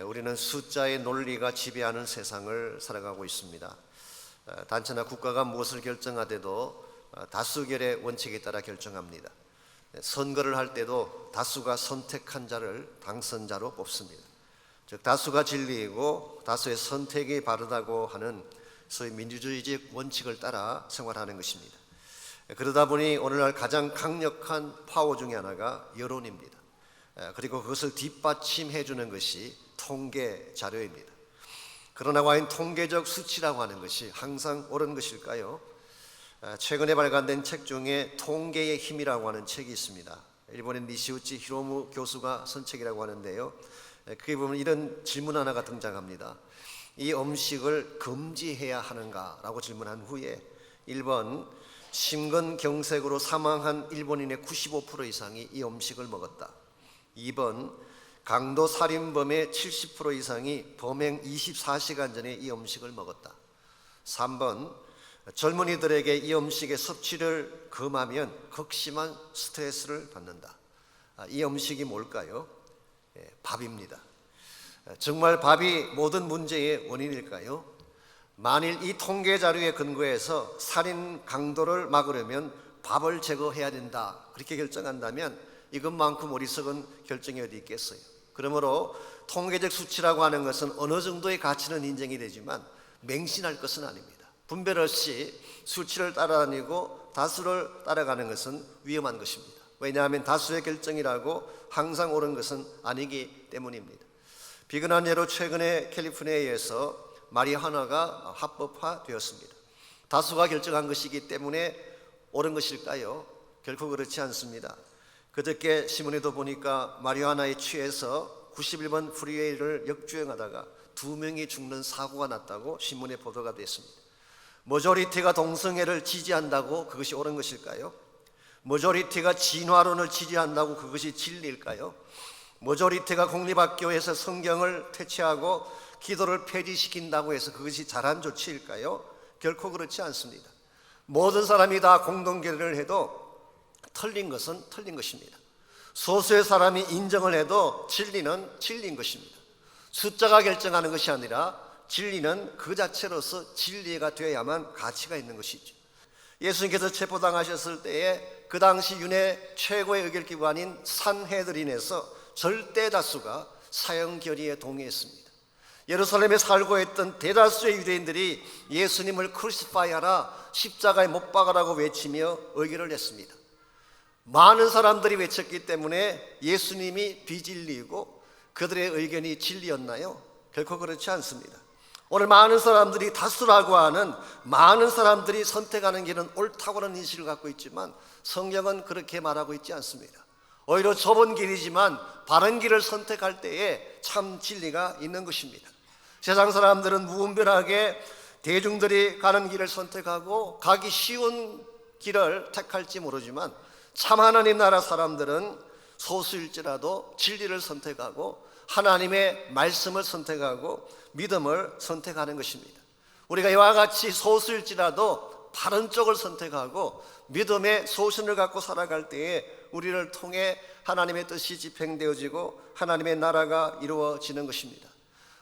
우리는 숫자의 논리가 지배하는 세상을 살아가고 있습니다. 단체나 국가가 무엇을 결정하더라도 다수결의 원칙에 따라 결정합니다. 선거를 할 때도 다수가 선택한 자를 당선자로 뽑습니다. 즉 다수가 진리이고 다수의 선택이 바르다고 하는 소위 민주주의적 원칙을 따라 생활하는 것입니다. 그러다 보니 오늘날 가장 강력한 파워 중에 하나가 여론입니다. 그리고 그것을 뒷받침해 주는 것이 통계 자료입니다. 그러나 과연 통계적 수치라고 하는 것이 항상 옳은 것일까요? 최근에 발간된 책 중에 통계의 힘이라고 하는 책이 있습니다. 일본의 니시우치 히로무 교수가 쓴 책이라고 하는데요, 그에 보면 이런 질문 하나가 등장합니다. 이 음식을 금지해야 하는가? 라고 질문한 후에 1번, 심근경색으로 사망한 일본인의 95% 이상이 이 음식을 먹었다. 2번, 강도 살인범의 70% 이상이 범행 24시간 전에 이 음식을 먹었다. 3번, 젊은이들에게 이 음식의 섭취를 금하면 극심한 스트레스를 받는다. 이 음식이 뭘까요? 밥입니다. 정말 밥이 모든 문제의 원인일까요? 만일 이 통계 자료에 근거해서 살인 강도를 막으려면 밥을 제거해야 된다, 그렇게 결정한다면 이것만큼 어리석은 결정이 어디 있겠어요? 그러므로 통계적 수치라고 하는 것은 어느 정도의 가치는 인정이 되지만 맹신할 것은 아닙니다. 분별 없이 수치를 따라다니고 다수를 따라가는 것은 위험한 것입니다. 왜냐하면 다수의 결정이라고 항상 옳은 것은 아니기 때문입니다. 비근한 예로 최근에 캘리포니아에서 마리화나가 합법화되었습니다. 다수가 결정한 것이기 때문에 옳은 것일까요? 결코 그렇지 않습니다. 그저께 신문에도 보니까 마리화나에 취해서 91번 프리웨이를 역주행하다가 2명이 죽는 사고가 났다고 신문에 보도가 됐습니다. 머저리티가 동성애를 지지한다고 그것이 옳은 것일까요? 머저리티가 진화론을 지지한다고 그것이 진리일까요? 머저리티가 공립학교에서 성경을 퇴치하고 기도를 폐지시킨다고 해서 그것이 잘한 조치일까요? 결코 그렇지 않습니다. 모든 사람이 다 공동결의를 해도 틀린 것은 틀린 것입니다. 소수의 사람이 인정을 해도 진리는 진리인 것입니다. 숫자가 결정하는 것이 아니라 진리는 그 자체로서 진리가 되어야만 가치가 있는 것이죠. 예수님께서 체포당하셨을 때에 그 당시 윤회 최고의 의결기관인 산헤드린에서 절대 다수가 사형 결의에 동의했습니다. 예루살렘에 살고 있던 대다수의 유대인들이 예수님을 크루시파이하라, 십자가에 못 박으라고 외치며 의결을 했습니다. 많은 사람들이 외쳤기 때문에 예수님이 비진리이고 그들의 의견이 진리였나요? 결코 그렇지 않습니다. 오늘 많은 사람들이 다수라고 하는 많은 사람들이 선택하는 길은 옳다고 하는 인식을 갖고 있지만 성경은 그렇게 말하고 있지 않습니다. 오히려 좁은 길이지만 바른 길을 선택할 때에 참 진리가 있는 것입니다. 세상 사람들은 무분별하게 대중들이 가는 길을 선택하고 가기 쉬운 길을 택할지 모르지만 참 하나님 나라 사람들은 소수일지라도 진리를 선택하고 하나님의 말씀을 선택하고 믿음을 선택하는 것입니다. 우리가 이와 같이 소수일지라도 바른 쪽을 선택하고 믿음의 소신을 갖고 살아갈 때에 우리를 통해 하나님의 뜻이 집행되어지고 하나님의 나라가 이루어지는 것입니다.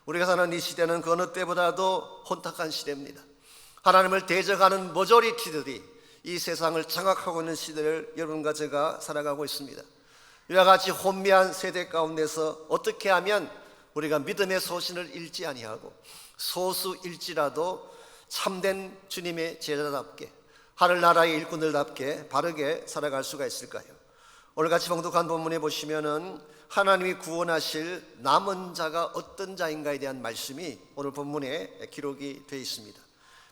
우리가 사는 이 시대는 그 어느 때보다도 혼탁한 시대입니다. 하나님을 대적하는 머저리티들이 이 세상을 장악하고 있는 시대를 여러분과 제가 살아가고 있습니다. 이와 같이 혼미한 세대 가운데서 어떻게 하면 우리가 믿음의 소신을 잃지 아니하고 소수일지라도 참된 주님의 제자답게 하늘나라의 일꾼들답게 바르게 살아갈 수가 있을까요? 오늘같이 봉독한 본문에 보시면은 하나님이 구원하실 남은 자가 어떤 자인가에 대한 말씀이 오늘 본문에 기록이 되어 있습니다.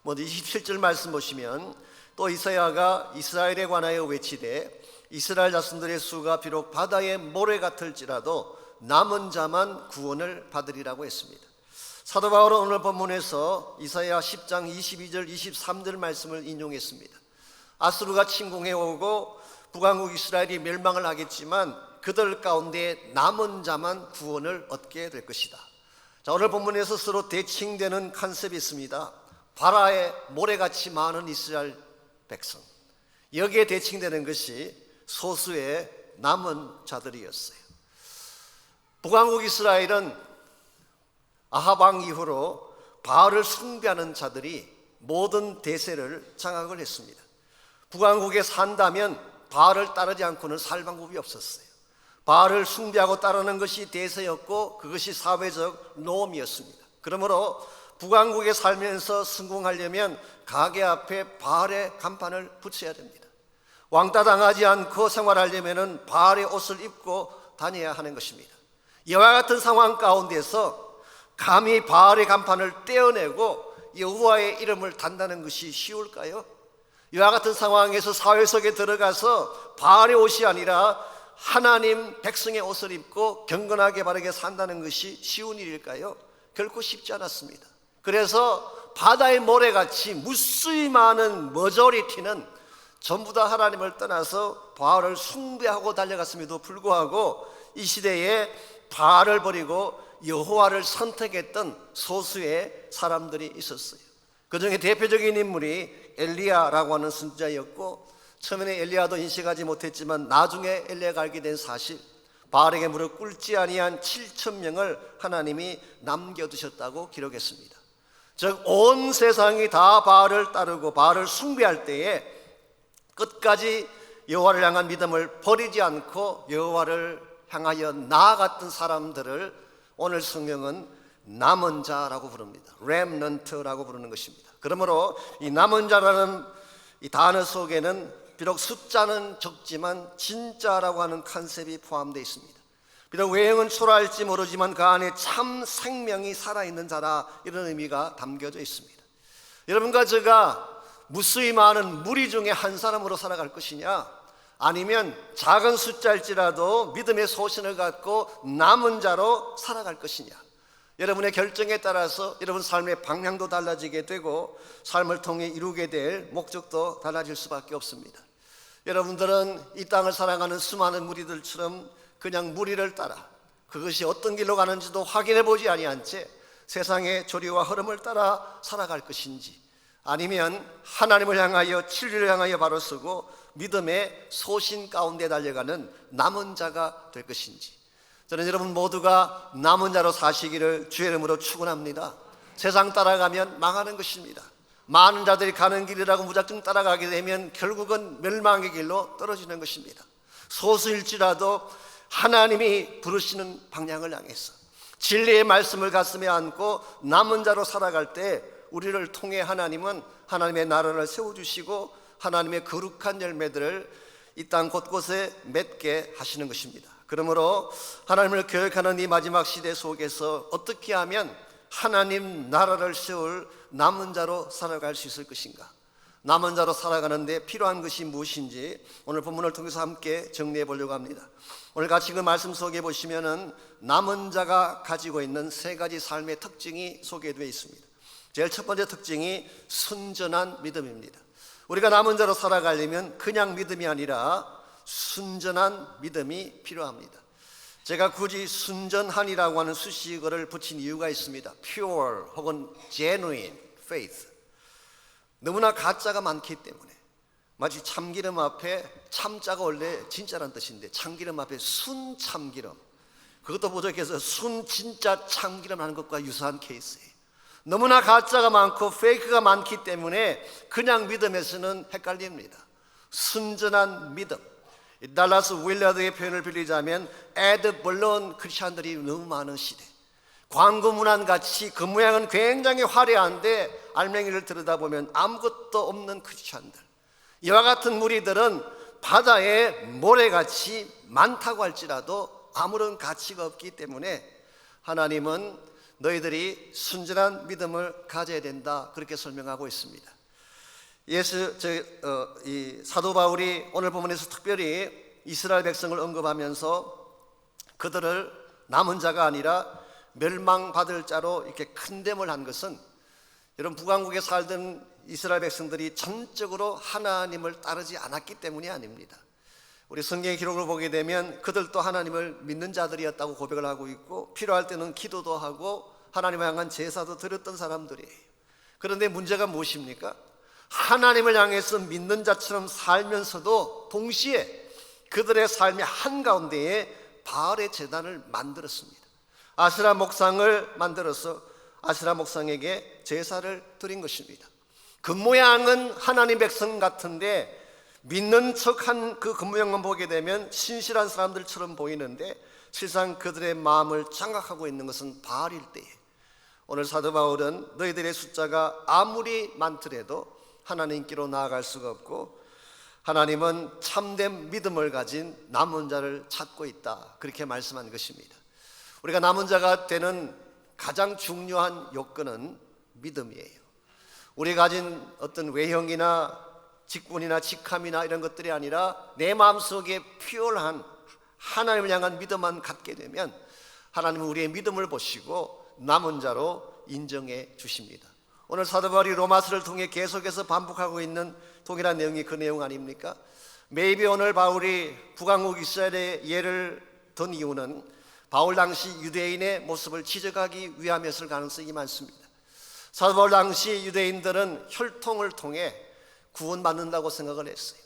먼저 27절 말씀 보시면 또 이사야가 이스라엘에 관하여 외치되 이스라엘 자손들의 수가 비록 바다의 모래 같을지라도 남은 자만 구원을 받으리라고 했습니다. 사도 바울은 오늘 본문에서 이사야 10장 22절 23절 말씀을 인용했습니다. 아수르가 침공해 오고 북왕국 이스라엘이 멸망을 하겠지만 그들 가운데 남은 자만 구원을 얻게 될 것이다. 자, 오늘 본문에서 서로 대칭되는 컨셉이 있습니다. 바다의 모래같이 많은 이스라엘 백성, 여기에 대칭되는 것이 소수의 남은 자들이었어요. 북왕국 이스라엘은 아합 왕 이후로 바알을 숭배하는 자들이 모든 대세를 장악을 했습니다. 북왕국에 산다면 바알을 따르지 않고는 살 방법이 없었어요. 바알을 숭배하고 따르는 것이 대세였고 그것이 사회적 노음이었습니다. 그러므로 북왕국에 살면서 성공하려면 가게 앞에 바알의 간판을 붙여야 됩니다. 왕따 당하지 않고 생활하려면 바알의 옷을 입고 다녀야 하는 것입니다. 이와 같은 상황 가운데서 감히 바알의 간판을 떼어내고 여호와의 이름을 단다는 것이 쉬울까요? 이와 같은 상황에서 사회 속에 들어가서 바알의 옷이 아니라 하나님 백성의 옷을 입고 경건하게 바르게 산다는 것이 쉬운 일일까요? 결코 쉽지 않았습니다. 그래서 바다의 모래같이 무수히 많은 머저리티는 전부 다 하나님을 떠나서 바알을 숭배하고 달려갔음에도 불구하고 이 시대에 바알을 버리고 여호와를 선택했던 소수의 사람들이 있었어요. 그 중에 대표적인 인물이 엘리야라고 하는 선지자였고, 처음에는 엘리야도 인식하지 못했지만 나중에 엘리야가 알게 된 사실, 바알에게 무릎 꿇지 아니한 7,000명을 하나님이 남겨두셨다고 기록했습니다. 즉 온 세상이 다 바알을 따르고 바알을 숭배할 때에 끝까지 여호와를 향한 믿음을 버리지 않고 여호와를 향하여 나아갔던 사람들을 오늘 성경은 남은 자라고 부릅니다. 렘넌트라고 부르는 것입니다. 그러므로 이 남은 자라는 이 단어 속에는 비록 숫자는 적지만 진짜라고 하는 컨셉이 포함되어 있습니다. 비록 외형은 초라할지 모르지만 그 안에 참 생명이 살아있는 자라, 이런 의미가 담겨져 있습니다. 여러분과 제가 무수히 많은 무리 중에 한 사람으로 살아갈 것이냐, 아니면 작은 숫자일지라도 믿음의 소신을 갖고 남은 자로 살아갈 것이냐, 여러분의 결정에 따라서 여러분 삶의 방향도 달라지게 되고 삶을 통해 이루게 될 목적도 달라질 수밖에 없습니다. 여러분들은 이 땅을 살아가는 수많은 무리들처럼 그냥 무리를 따라 그것이 어떤 길로 가는지도 확인해 보지 아니한 채 세상의 조리와 흐름을 따라 살아갈 것인지, 아니면 하나님을 향하여 진리를 향하여 바로 서고 믿음의 소신 가운데 달려가는 남은 자가 될 것인지, 저는 여러분 모두가 남은 자로 사시기를 주의 이름으로 축원합니다. 세상 따라가면 망하는 것입니다. 많은 자들이 가는 길이라고 무작정 따라가게 되면 결국은 멸망의 길로 떨어지는 것입니다. 소수일지라도 하나님이 부르시는 방향을 향해서 진리의 말씀을 가슴에 안고 남은 자로 살아갈 때 우리를 통해 하나님은 하나님의 나라를 세워주시고 하나님의 거룩한 열매들을 이 땅 곳곳에 맺게 하시는 것입니다. 그러므로 하나님을 교육하는 이 마지막 시대 속에서 어떻게 하면 하나님 나라를 세울 남은 자로 살아갈 수 있을 것인가, 남은 자로 살아가는데 필요한 것이 무엇인지 오늘 본문을 통해서 함께 정리해 보려고 합니다. 오늘 같이 그 말씀 속에 보시면은 남은 자가 가지고 있는 세 가지 삶의 특징이 소개되어 있습니다. 제일 첫 번째 특징이 순전한 믿음입니다. 우리가 남은 자로 살아가려면 그냥 믿음이 아니라 순전한 믿음이 필요합니다. 제가 굳이 순전한이라고 하는 수식어를 붙인 이유가 있습니다. pure 혹은 genuine faith. 너무나 가짜가 많기 때문에, 마치 참기름 앞에 참자가 원래 진짜란 뜻인데 참기름 앞에 순참기름, 그것도 부족해서 순진짜 참기름 하는 것과 유사한 케이스예요. 너무나 가짜가 많고 페이크가 많기 때문에 그냥 믿음에서는 헷갈립니다. 순전한 믿음, 달라스 윌라드의 표현을 빌리자면 에드 벌런 크리스찬들이 너무 많은 시대, 광고 문안같이 그 모양은 굉장히 화려한데 알맹이를 들여다보면 아무것도 없는 크리스찬들, 이와 같은 무리들은 바다에 모래같이 많다고 할지라도 아무런 가치가 없기 때문에 하나님은 너희들이 순전한 믿음을 가져야 된다, 그렇게 설명하고 있습니다. 이 사도 바울이 오늘 본문에서 특별히 이스라엘 백성을 언급하면서 그들을 남은 자가 아니라 멸망받을 자로 이렇게 큰됨을 한 것은, 여러분 북왕국에 살던 이스라엘 백성들이 전적으로 하나님을 따르지 않았기 때문이 아닙니다. 우리 성경의 기록을 보게 되면 그들도 하나님을 믿는 자들이었다고 고백을 하고 있고 필요할 때는 기도도 하고 하나님을 향한 제사도 드렸던 사람들이에요. 그런데 문제가 무엇입니까? 하나님을 향해서 믿는 자처럼 살면서도 동시에 그들의 삶의 한가운데에 바알의 제단을 만들었습니다. 아세라 목상을 만들어서 아세라 목상에게 제사를 드린 것입니다. 겉모양은 하나님 백성 같은데 믿는 척한 그 겉모양만 보게 되면 신실한 사람들처럼 보이는데 실상 그들의 마음을 장악하고 있는 것은 바알일 때에, 오늘 사도 바울은 너희들의 숫자가 아무리 많더라도 하나님께로 나아갈 수가 없고 하나님은 참된 믿음을 가진 남은 자를 찾고 있다, 그렇게 말씀한 것입니다. 우리가 남은 자가 되는 가장 중요한 요건은 믿음이에요. 우리가 가진 어떤 외형이나 직분이나 직함이나 이런 것들이 아니라 내 마음속에 피어난 하나님을 향한 믿음만 갖게 되면 하나님은 우리의 믿음을 보시고 남은 자로 인정해 주십니다. 오늘 사도 바울이 로마서를 통해 계속해서 반복하고 있는 동일한 내용이 그 내용 아닙니까? 매입이 오늘 바울이 북왕국 이스라엘의 예를 든 이유는 바울 당시 유대인의 모습을 지적하기 위함이었을 가능성이 많습니다. 사도 바울 당시 유대인들은 혈통을 통해 구원받는다고 생각을 했어요.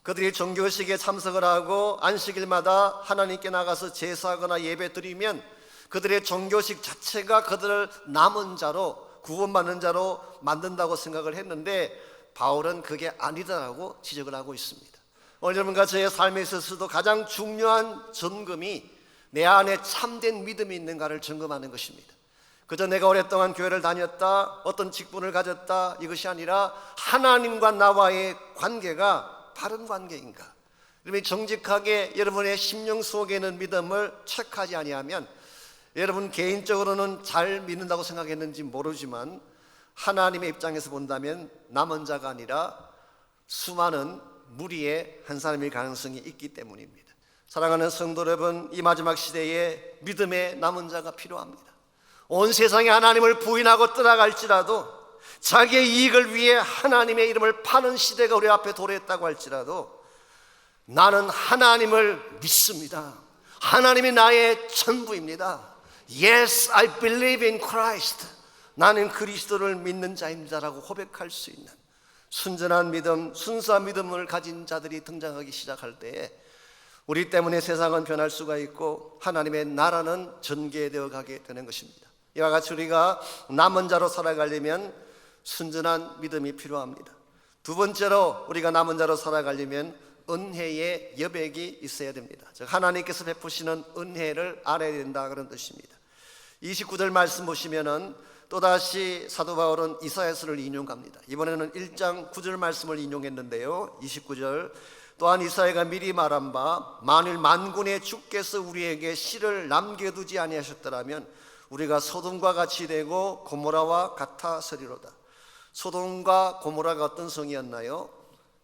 그들이 종교식에 참석을 하고 안식일마다 하나님께 나가서 제사하거나 예배 드리면 그들의 종교식 자체가 그들을 남은 자로, 구원받는 자로 만든다고 생각을 했는데 바울은 그게 아니다라고 지적을 하고 있습니다. 오늘 여러분과 저의 삶에 있어서도 가장 중요한 점검이 내 안에 참된 믿음이 있는가를 점검하는 것입니다. 그저 내가 오랫동안 교회를 다녔다, 어떤 직분을 가졌다, 이것이 아니라 하나님과 나와의 관계가 바른 관계인가. 여러분이 정직하게 여러분의 심령 속에 있는 믿음을 체크하지 아니하면, 여러분 개인적으로는 잘 믿는다고 생각했는지 모르지만 하나님의 입장에서 본다면 남은 자가 아니라 수많은 무리의 한 사람일 가능성이 있기 때문입니다. 사랑하는 성도 여러분, 이 마지막 시대에 믿음의 남은 자가 필요합니다. 온 세상에 하나님을 부인하고 떠나갈지라도, 자기의 이익을 위해 하나님의 이름을 파는 시대가 우리 앞에 도래했다고 할지라도 나는 하나님을 믿습니다. 하나님이 나의 전부입니다. Yes, I believe in Christ. 나는 그리스도를 믿는 자입니다라고 고백할 수 있는 순전한 믿음, 순수한 믿음을 가진 자들이 등장하기 시작할 때에 우리 때문에 세상은 변할 수가 있고 하나님의 나라는 전개되어 가게 되는 것입니다. 이와 같이 우리가 남은 자로 살아가려면 순전한 믿음이 필요합니다. 두 번째로 우리가 남은 자로 살아가려면 은혜의 여백이 있어야 됩니다. 즉 하나님께서 베푸시는 은혜를 알아야 된다, 그런 뜻입니다. 29절 말씀 보시면은 또다시 사도 바울은 이사야서를 인용합니다. 이번에는 1장 9절 말씀을 인용했는데요, 29절 또한 이사야가 미리 말한 바 만일 만군의 주께서 우리에게 씨를 남겨두지 아니하셨더라면 우리가 소돔과 같이 되고 고모라와 같아서리로다. 소돔과 고모라가 어떤 성이었나요?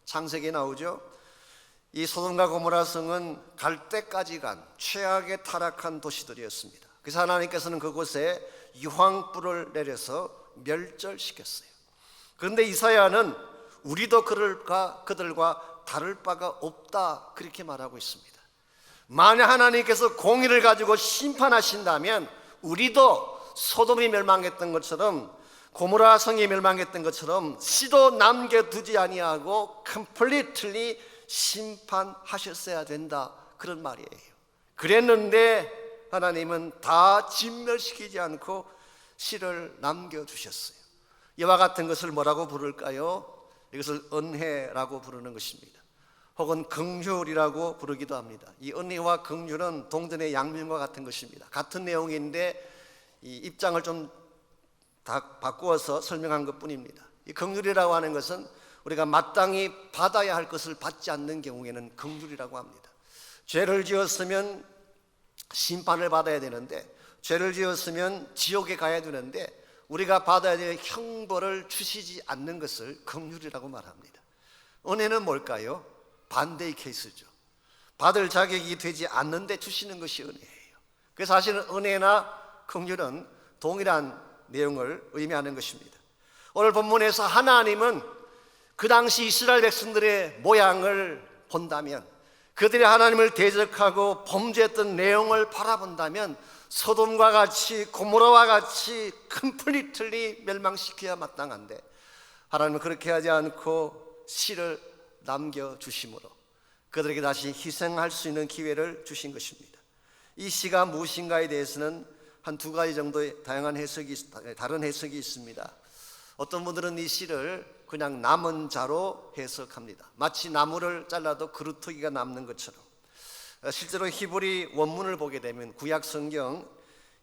창세기에 나오죠. 이 소돔과 고모라 성은 갈 때까지 간 최악의 타락한 도시들이었습니다. 그래서 하나님께서는 그곳에 유황불을 내려서 멸절시켰어요. 그런데 이사야는 우리도 그들과 다를 바가 없다, 그렇게 말하고 있습니다. 만약 하나님께서 공의를 가지고 심판하신다면 우리도 소돔이 멸망했던 것처럼, 고모라 성이 멸망했던 것처럼 씨도 남겨두지 아니하고 completely 심판하셨어야 된다, 그런 말이에요. 그랬는데 하나님은 다 진멸시키지 않고 씨를 남겨두셨어요. 이와 같은 것을 뭐라고 부를까요? 이것을 은혜라고 부르는 것입니다. 혹은 긍휼이라고 부르기도 합니다. 이 은혜와 긍휼은 동전의 양면과 같은 것입니다. 같은 내용인데 이 입장을 좀 다 바꾸어서 설명한 것뿐입니다. 이 긍휼이라고 하는 것은 우리가 마땅히 받아야 할 것을 받지 않는 경우에는 긍휼이라고 합니다. 죄를 지었으면 심판을 받아야 되는데, 죄를 지었으면 지옥에 가야 되는데 우리가 받아야 될 형벌을 주시지 않는 것을 긍휼이라고 말합니다. 은혜는 뭘까요? 반대의 케이스죠. 받을 자격이 되지 않는데 주시는 것이 은혜예요. 그래서 사실은 은혜나 긍휼은 동일한 내용을 의미하는 것입니다. 오늘 본문에서 하나님은 그 당시 이스라엘 백성들의 모양을 본다면, 그들이 하나님을 대적하고 범죄했던 내용을 바라본다면 소돔과 같이 고모라와 같이 컴플리틀리 멸망시켜야 마땅한데 하나님은 그렇게 하지 않고 씨를 남겨주심으로 그들에게 다시 희생할 수 있는 기회를 주신 것입니다. 이 시가 무엇인가에 대해서는 한 두 가지 정도의 다양한 다른 해석이 있습니다. 어떤 분들은 이 시를 그냥 남은 자로 해석합니다. 마치 나무를 잘라도 그루터기가 남는 것처럼. 실제로 히브리 원문을 보게 되면, 구약 성경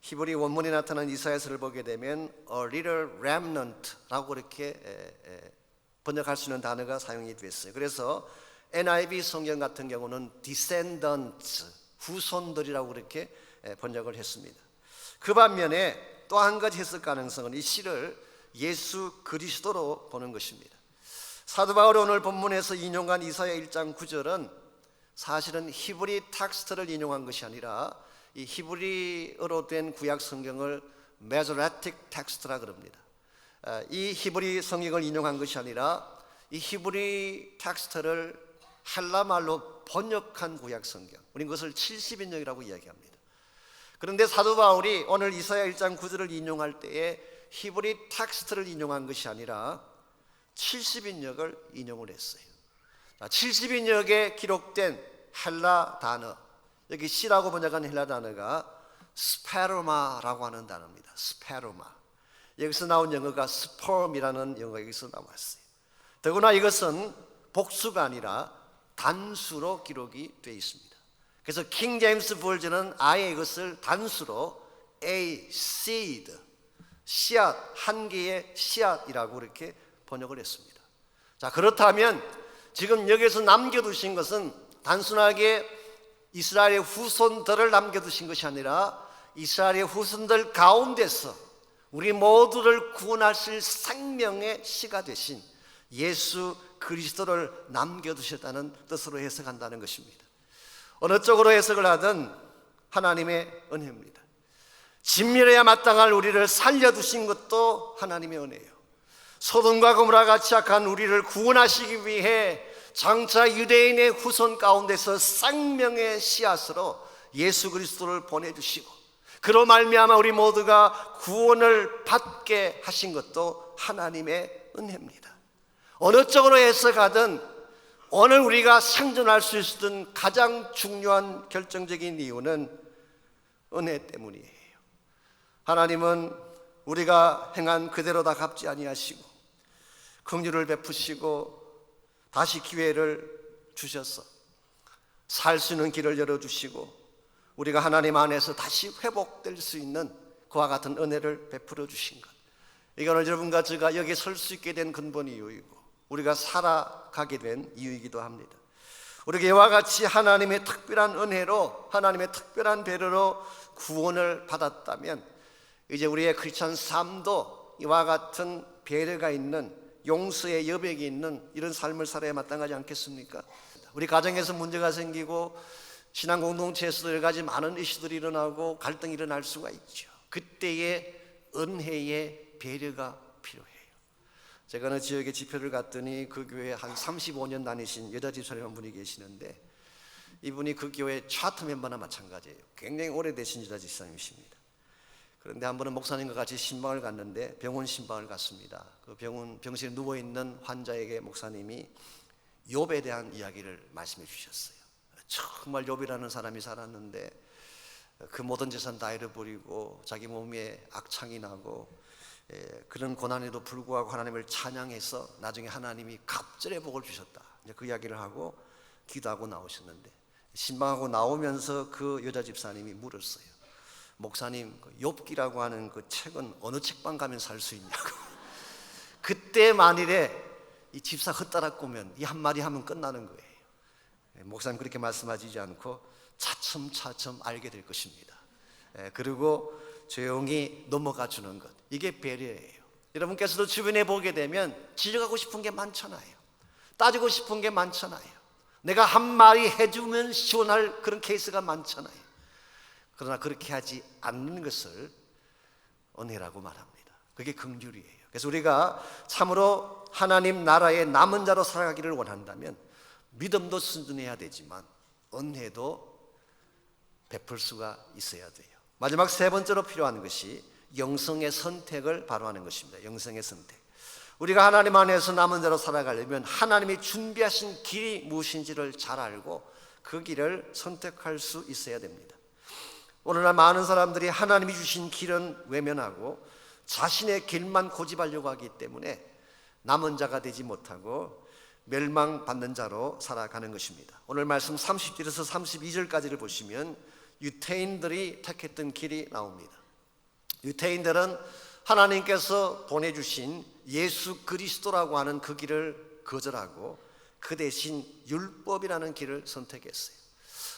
히브리 원문에 나타난 이사야서를 보게 되면 a little remnant라고 이렇게 번역할 수 있는 단어가 사용이 됐어요. 그래서 NIV 성경 같은 경우는 descendants, 후손들이라고 그렇게 번역을 했습니다. 그 반면에 또 한 가지 해석 가능성은 이 시를 예수 그리스도로 보는 것입니다. 사도 바울이 오늘 본문에서 인용한 이사야 1장 9절은 사실은 히브리 텍스트를 인용한 것이 아니라 이 히브리어로 된 구약 성경을 메소레틱 텍스트라 그럽니다. 이 히브리 성경을 인용한 것이 아니라 이 히브리 텍스트를 헬라말로 번역한 구약 성경, 우리는 그것을 70인역이라고 이야기합니다. 그런데 사도 바울이 오늘 이사야 1장 9절을 인용할 때에 히브리 텍스트를 인용한 것이 아니라 70인역을 인용을 했어요. 70인역에 기록된 헬라 단어, 여기 시라고 번역한 헬라 단어가 스페르마라고 하는 단어입니다. 스페르마. 여기서 나온 영어가 스퍼음이라는 영어가 여기서 나왔어요. 더구나 이것은 복수가 아니라 단수로 기록이 되어 있습니다. 그래서 킹 제임스 버전은 아예 이것을 단수로 a seed, 씨앗, 한 개의 씨앗이라고 이렇게 번역을 했습니다. 자, 그렇다면 지금 여기서 남겨두신 것은 단순하게 이스라엘의 후손들을 남겨두신 것이 아니라 이스라엘의 후손들 가운데서 우리 모두를 구원하실 생명의 씨가 되신 예수 그리스도를 남겨두셨다는 뜻으로 해석한다는 것입니다. 어느 쪽으로 해석을 하든 하나님의 은혜입니다. 진멸해야 마땅할 우리를 살려두신 것도 하나님의 은혜예요. 소돔과 고모라 같이 악한 우리를 구원하시기 위해 장차 유대인의 후손 가운데서 생명의 씨앗으로 예수 그리스도를 보내주시고 그로 말미암아 우리 모두가 구원을 받게 하신 것도 하나님의 은혜입니다. 어느 쪽으로 해석하든 오늘 우리가 생존할 수 있었던 가장 중요한 결정적인 이유는 은혜 때문이에요. 하나님은 우리가 행한 그대로 다 갚지 아니하시고 긍휼을 베푸시고 다시 기회를 주셔서 살 수 있는 길을 열어주시고 우리가 하나님 안에서 다시 회복될 수 있는 그와 같은 은혜를 베풀어 주신 것, 이게 오늘 여러분과 제가 여기에 설 수 있게 된 근본 이유이고 우리가 살아가게 된 이유이기도 합니다. 우리가 이와 같이 하나님의 특별한 은혜로, 하나님의 특별한 배려로 구원을 받았다면 이제 우리의 크리스찬 삶도 이와 같은 배려가 있는, 용서의 여백이 있는 이런 삶을 살아야 마땅하지 않겠습니까? 우리 가정에서 문제가 생기고 신앙 공동체에서도 여러 가지 많은 이슈들이 일어나고 갈등이 일어날 수가 있죠. 그때의 은혜의 배려가 필요해요. 제가 어느 지역에 집회를 갔더니 그 교회에 한 35년 다니신 여자 집사님 한 분이 계시는데 이분이 그 교회 차트 멤버나 마찬가지예요. 굉장히 오래되신 여자 집사님이십니다. 그런데 한 번은 목사님과 같이 신방을 갔는데 병원 신방을 갔습니다. 그 병실에 누워있는 환자에게 목사님이 욥에 대한 이야기를 말씀해 주셨어요. 정말 욥이라는 사람이 살았는데 그 모든 재산 다 잃어버리고 자기 몸에 악창이 나고 그런 고난에도 불구하고 하나님을 찬양해서 나중에 하나님이 갑절의 복을 주셨다, 그 이야기를 하고 기도하고 나오셨는데 신방하고 나오면서 그 여자 집사님이 물었어요. 목사님, 욥기라고 하는 그 책은 어느 책방 가면 살 수 있냐고. 그때 만일에 이 집사 헛다락 꾸면 이 한마디 하면 끝나는 거예요. 목사님 그렇게 말씀하시지 않고 차츰차츰 알게 될 것입니다. 그리고 조용히 넘어가 주는 것, 이게 배려예요. 여러분께서도 주변에 보게 되면 지적하고 싶은 게 많잖아요. 따지고 싶은 게 많잖아요. 내가 한마디 해주면 시원할 그런 케이스가 많잖아요. 그러나 그렇게 하지 않는 것을 은혜라고 말합니다. 그게 긍휼이에요. 그래서 우리가 참으로 하나님 나라의 남은 자로 살아가기를 원한다면 믿음도 순전해야 되지만 은혜도 베풀 수가 있어야 돼요. 마지막 세 번째로 필요한 것이 영성의 선택을 바로 하는 것입니다. 영성의 선택. 우리가 하나님 안에서 남은 대로 살아가려면 하나님이 준비하신 길이 무엇인지를 잘 알고 그 길을 선택할 수 있어야 됩니다. 오늘날 많은 사람들이 하나님이 주신 길은 외면하고 자신의 길만 고집하려고 하기 때문에 남은 자가 되지 못하고 멸망받는 자로 살아가는 것입니다. 오늘 말씀 30절에서 32절까지를 보시면 유대인들이 택했던 길이 나옵니다. 유대인들은 하나님께서 보내주신 예수 그리스도라고 하는 그 길을 거절하고 그 대신 율법이라는 길을 선택했어요.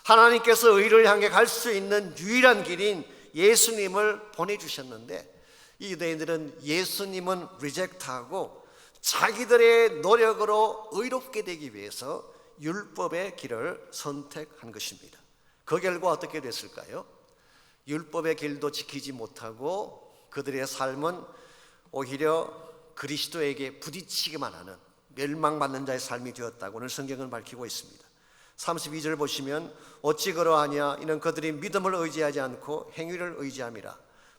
하나님께서 의를 향해 갈 수 있는 유일한 길인 예수님을 보내주셨는데 이 유대인들은 예수님은 리젝트하고 자기들의 노력으로 의롭게 되기 위해서 율법의 길을 선택한 것입니다. 그 결과 어떻게 됐을까요? 율법의 길도 지키지 못하고 그들의 삶은 오히려 그리스도에게 부딪히기만 하는 멸망받는 자의 삶이 되었다고 오늘 성경은 밝히고 있습니다. 32절 보시면 어찌 그러하냐 이는 그들이 믿음을 의지하지 않고 행위를 의지함이라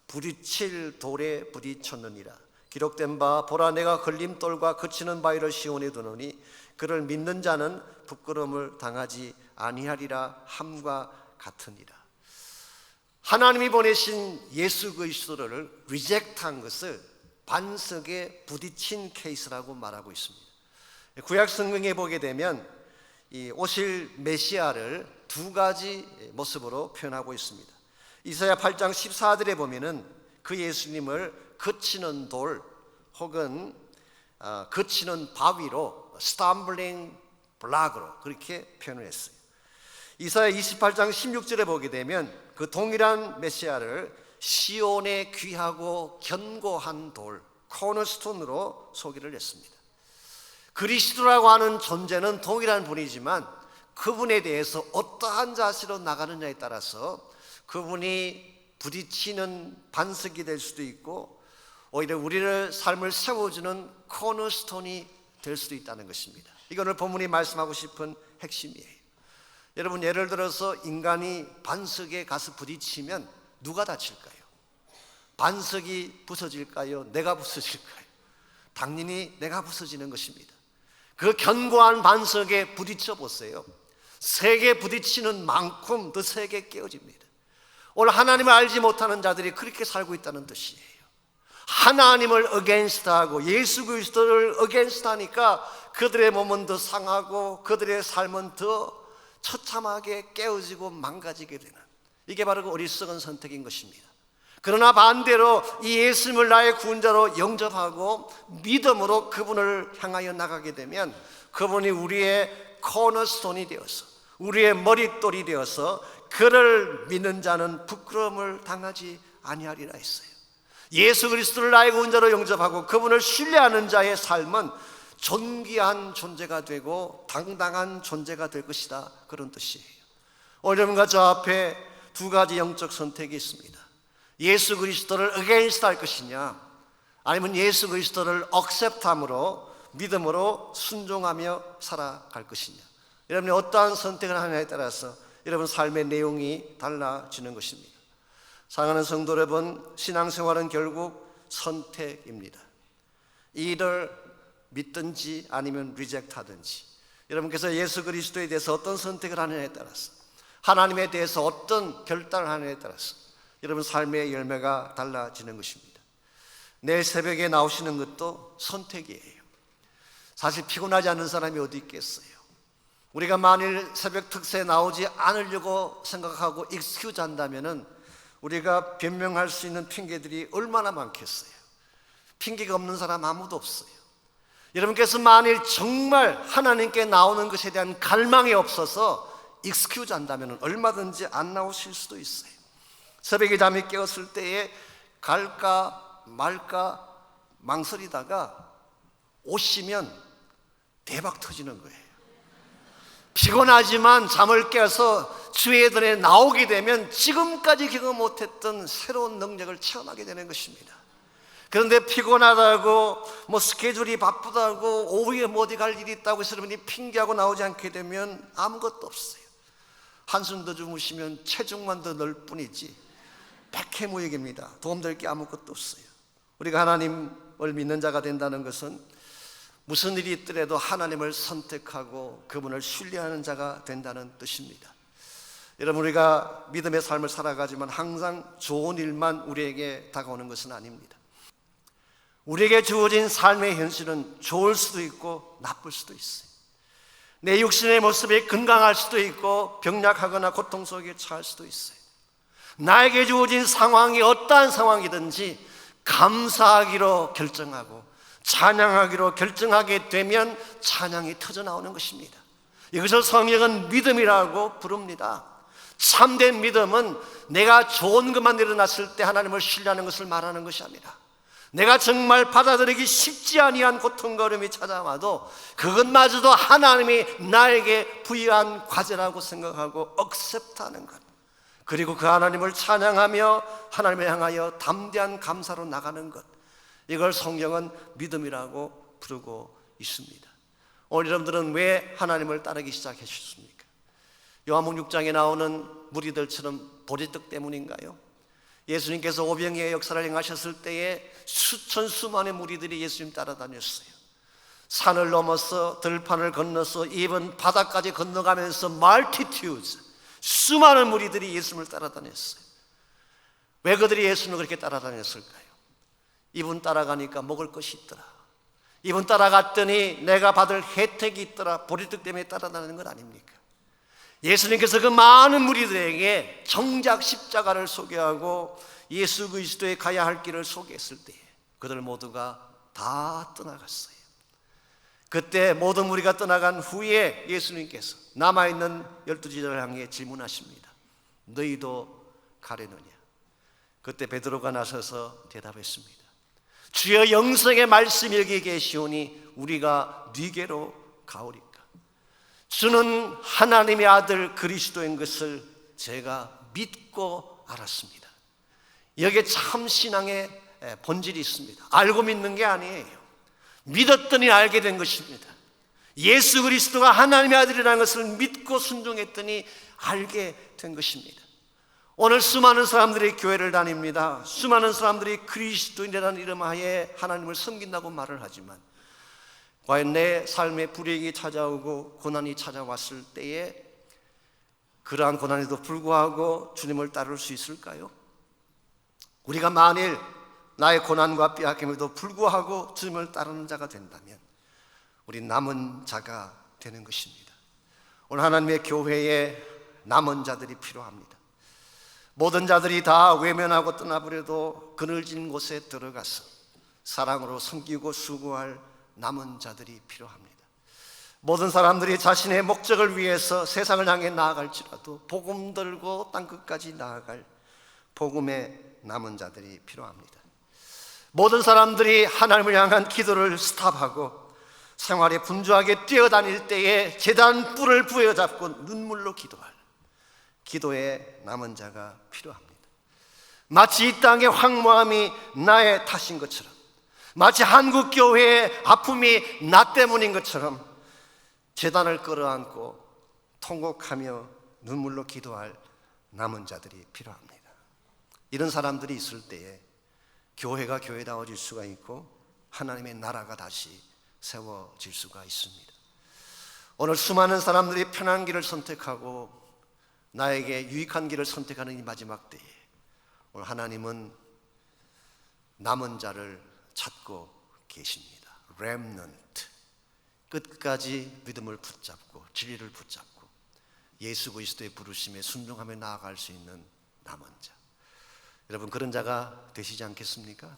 부딪힐 돌에 부딪혔느니라. 기록된 바 보라 내가 걸림돌과 그치는 바위를 시온에 두노니 그를 믿는 자는 부끄러움을 당하지 아니하리라 함과 같으니라. 하나님이 보내신 예수 그리스도를 리젝트한 것을 반석에 부딪힌 케이스라고 말하고 있습니다. 구약 성경에 보게 되면 이 오실 메시아를 두 가지 모습으로 표현하고 있습니다. 이사야 8장 14절에 보면은 그 예수님을 거치는 돌 혹은 거치는 바위로 스탬블링 블락으로 그렇게 표현을 했어요. 이사야 28장 16절에 보게 되면 그 동일한 메시아를 시온의 귀하고 견고한 돌 코너스톤으로 소개를 했습니다. 그리스도라고 하는 존재는 동일한 분이지만 그분에 대해서 어떠한 자세로 나가느냐에 따라서 그분이 부딪히는 반석이 될 수도 있고 오히려 우리를 삶을 세워주는 코너스톤이 될 수도 있다는 것입니다. 이거는 본문이 말씀하고 싶은 핵심이에요. 여러분 예를 들어서 인간이 반석에 가서 부딪히면 누가 다칠까요? 반석이 부서질까요? 내가 부서질까요? 당연히 내가 부서지는 것입니다. 그 견고한 반석에 부딪혀 보세요. 세게 부딪히는 만큼 더 세게 깨어집니다. 오늘 하나님을 알지 못하는 자들이 그렇게 살고 있다는 뜻이에요. 하나님을 어게인스트하고 예수 그리스도를 어게인스트하니까 그들의 몸은 더 상하고 그들의 삶은 더 처참하게 깨어지고 망가지게 되는, 이게 바로 그 어리석은 선택인 것입니다. 그러나 반대로 이 예수님을 나의 구원자로 영접하고 믿음으로 그분을 향하여 나가게 되면 그분이 우리의 코너스톤이 되어서 우리의 머릿돌이 되어서 그를 믿는 자는 부끄러움을 당하지 아니하리라 했어요. 예수 그리스도를 나의 구원자로 영접하고 그분을 신뢰하는 자의 삶은 존귀한 존재가 되고 당당한 존재가 될 것이다, 그런 뜻이에요. 여러분과 저 앞에 두 가지 영적 선택이 있습니다. 예수 그리스도를 against 할 것이냐 아니면 예수 그리스도를 accept함으로 믿음으로 순종하며 살아갈 것이냐. 여러분이 어떠한 선택을 하느냐에 따라서 여러분 삶의 내용이 달라지는 것입니다. 사랑하는 성도 여러분, 신앙생활은 결국 선택입니다. 이를 믿든지 아니면 리젝트 하든지, 여러분께서 예수 그리스도에 대해서 어떤 선택을 하느냐에 따라서, 하나님에 대해서 어떤 결단을 하느냐에 따라서 여러분 삶의 열매가 달라지는 것입니다. 내일 새벽에 나오시는 것도 선택이에요. 사실 피곤하지 않는 사람이 어디 있겠어요. 우리가 만일 새벽 특세에 나오지 않으려고 생각하고 익스큐즈 한다면은 우리가 변명할 수 있는 핑계들이 얼마나 많겠어요. 핑계가 없는 사람 아무도 없어요. 여러분께서 만일 정말 하나님께 나오는 것에 대한 갈망이 없어서 익스큐즈 한다면 얼마든지 안 나오실 수도 있어요. 새벽에 잠이 깨었을 때에 갈까 말까 망설이다가 오시면 대박 터지는 거예요. 피곤하지만 잠을 깨서 주의 예전에 나오게 되면 지금까지 경험 못했던 새로운 능력을 체험하게 되는 것입니다. 그런데 피곤하다고 스케줄이 바쁘다고 오후에 어디 갈 일이 있다고 해서 여러분이 핑계하고 나오지 않게 되면 아무것도 없어요. 한숨 더 주무시면 체중만 더 늘 뿐이지 백해무익입니다. 도움될 게 아무것도 없어요. 우리가 하나님을 믿는 자가 된다는 것은 무슨 일이 있더라도 하나님을 선택하고 그분을 신뢰하는 자가 된다는 뜻입니다. 여러분, 우리가 믿음의 삶을 살아가지만 항상 좋은 일만 우리에게 다가오는 것은 아닙니다. 우리에게 주어진 삶의 현실은 좋을 수도 있고 나쁠 수도 있어요. 내 육신의 모습이 건강할 수도 있고 병약하거나 고통 속에 처할 수도 있어요. 나에게 주어진 상황이 어떠한 상황이든지 감사하기로 결정하고 찬양하기로 결정하게 되면 찬양이 터져나오는 것입니다. 이것을 성경은 믿음이라고 부릅니다. 참된 믿음은 내가 좋은 것만 일어났을 때 하나님을 신뢰하는 것을 말하는 것이 아니라 내가 정말 받아들이기 쉽지 아니한 고통걸음이 찾아와도 그것마저도 하나님이 나에게 부여한 과제라고 생각하고 억셉트하는 것, 그리고 그 하나님을 찬양하며 하나님을 향하여 담대한 감사로 나가는 것, 이걸 성경은 믿음이라고 부르고 있습니다. 오늘 여러분들은 왜 하나님을 따르기 시작하셨습니까? 요한복음 6장에 나오는 무리들처럼 보리떡 때문인가요? 예수님께서 오병이의 역사를 행하셨을 때에 수천 수만의 무리들이 예수님 따라다녔어요. 산을 넘어서 들판을 건너서 이번 바다까지 건너가면서 multitudes, 수많은 무리들이 예수님을 따라다녔어요. 왜 그들이 예수님을 그렇게 따라다녔을까요? 이분 따라가니까 먹을 것이 있더라, 이분 따라갔더니 내가 받을 혜택이 있더라, 보리떡 때문에 따라다니는 건 아닙니까? 예수님께서 그 많은 무리들에게 정작 십자가를 소개하고 예수 그리스도의 가야 할 길을 소개했을 때 그들 모두가 다 떠나갔어요. 그때 모든 무리가 떠나간 후에 예수님께서 남아있는 12제자를 향해 질문하십니다. 너희도 가려느냐? 그때 베드로가 나서서 대답했습니다. 주여, 영생의 말씀이 여기 계시오니 우리가 네게로 가오리까? 주는 하나님의 아들 그리스도인 것을 제가 믿고 알았습니다. 여기에 참 신앙의 본질이 있습니다. 알고 믿는 게 아니에요. 믿었더니 알게 된 것입니다. 예수 그리스도가 하나님의 아들이라는 것을 믿고 순종했더니 알게 된 것입니다. 오늘 수많은 사람들이 교회를 다닙니다. 수많은 사람들이 그리스도인이라는 이름 하에 하나님을 섬긴다고 말을 하지만 과연 내 삶에 불이익이 찾아오고 고난이 찾아왔을 때에 그러한 고난에도 불구하고 주님을 따를 수 있을까요? 우리가 만일 나의 고난과 빼앗김에도 불구하고 주님을 따르는 자가 된다면 우리 남은 자가 되는 것입니다. 오늘 하나님의 교회에 남은 자들이 필요합니다. 모든 자들이 다 외면하고 떠나버려도 그늘진 곳에 들어가서 사랑으로 섬기고 수고할 남은 자들이 필요합니다. 모든 사람들이 자신의 목적을 위해서 세상을 향해 나아갈지라도 복음 들고 땅끝까지 나아갈 복음의 남은 자들이 필요합니다. 모든 사람들이 하나님을 향한 기도를 스탑하고 생활에 분주하게 뛰어다닐 때에 제단 뿔을 부여잡고 눈물로 기도할 기도의 남은 자가 필요합니다. 마치 이 땅의 황무함이 나의 탓인 것처럼, 마치 한국교회의 아픔이 나 때문인 것처럼 제단을 끌어안고 통곡하며 눈물로 기도할 남은 자들이 필요합니다. 이런 사람들이 있을 때에 교회가 교회다워질 수가 있고 하나님의 나라가 다시 세워질 수가 있습니다. 오늘 수많은 사람들이 편한 길을 선택하고 나에게 유익한 길을 선택하는 이 마지막 때에 오늘 하나님은 남은 자를 찾고 계십니다. remnant, 끝까지 믿음을 붙잡고 진리를 붙잡고 예수 그리스도의 부르심에 순종하며 나아갈 수 있는 남은 자. 여러분, 그런 자가 되시지 않겠습니까?